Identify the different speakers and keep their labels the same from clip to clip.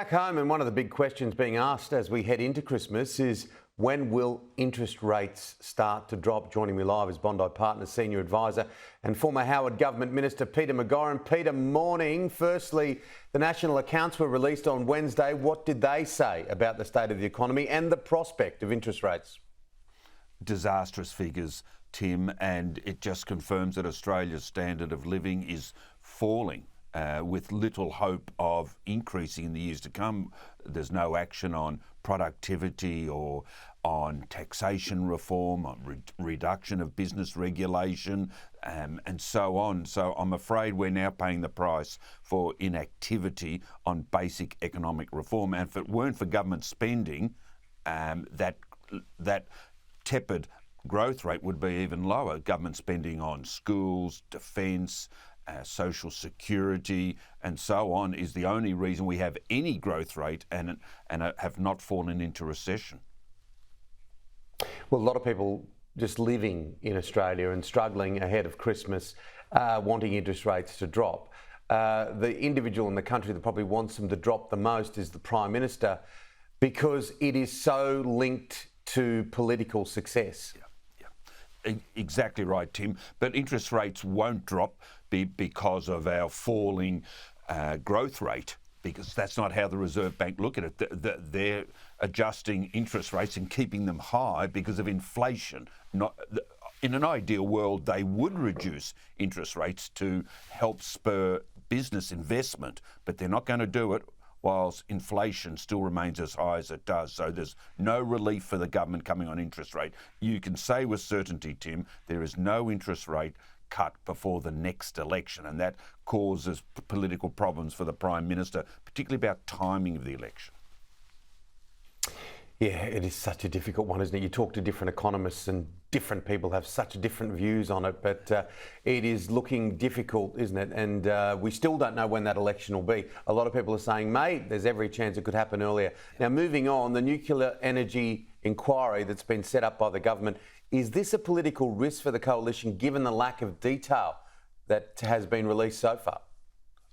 Speaker 1: back home, and one of the big questions being asked as we head into Christmas is, when will interest rates start to drop? Joining me live is Bondi Partners Senior Advisor and former Howard Government Minister Peter McGauran. Peter, morning. Firstly, the national accounts were released on Wednesday. What did they say about the state of the economy and the prospect of interest rates?
Speaker 2: Disastrous figures, Tim, and it just confirms that Australia's standard of living is falling. With little hope of increasing in the years to come. There's no action on productivity or on taxation reform, on reduction of business regulation, and so on. So I'm afraid we're now paying the price for inactivity on basic economic reform. And if it weren't for government spending, that tepid growth rate would be even lower. Government spending on schools, defence, social security and so on is the only reason we have any growth rate and have not fallen into recession.
Speaker 1: Well, a lot of people just living in Australia and struggling ahead of Christmas, wanting interest rates to drop. The individual in the country that probably wants them to drop the most is the Prime Minister, because it is so linked to political success.
Speaker 2: Exactly right, Tim. But interest rates won't drop because of our falling growth rate, because that's not how the Reserve Bank look at it. They're adjusting interest rates and keeping them high because of inflation. In an ideal world, they would reduce interest rates to help spur business investment, but they're not going to do it whilst inflation still remains as high as it does. So there's no relief for the government coming on interest rate. You can say with certainty, Tim, there is no interest rate cut before the next election, and that causes political problems for the Prime Minister, particularly about timing of the election.
Speaker 1: Yeah, it is such a difficult one, isn't it? You talk to different economists and different people have such different views on it, but it is looking difficult, isn't it? And we still don't know when that election will be. A lot of people are saying May. There's every chance it could happen earlier. Now, moving on, the nuclear energy inquiry that's been set up by the government, is this a political risk for the coalition given the lack of detail that has been released so far?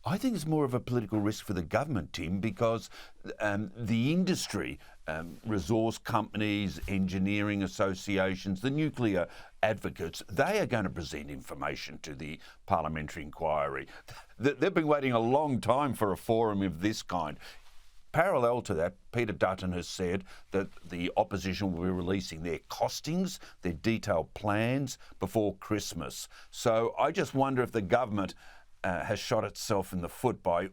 Speaker 2: I think it's more of a political risk for the government, Tim, because the industry, resource companies, engineering associations, the nuclear advocates, they are going to present information to the parliamentary inquiry. They've been waiting a long time for a forum of this kind. Parallel to that, Peter Dutton has said that the opposition will be releasing their costings, their detailed plans before Christmas. So I just wonder if the government has shot itself in the foot by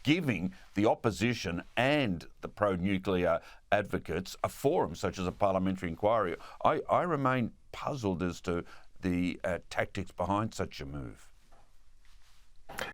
Speaker 2: giving the opposition and the pro-nuclear advocates a forum such as a parliamentary inquiry. I remain puzzled as to the tactics behind such a move.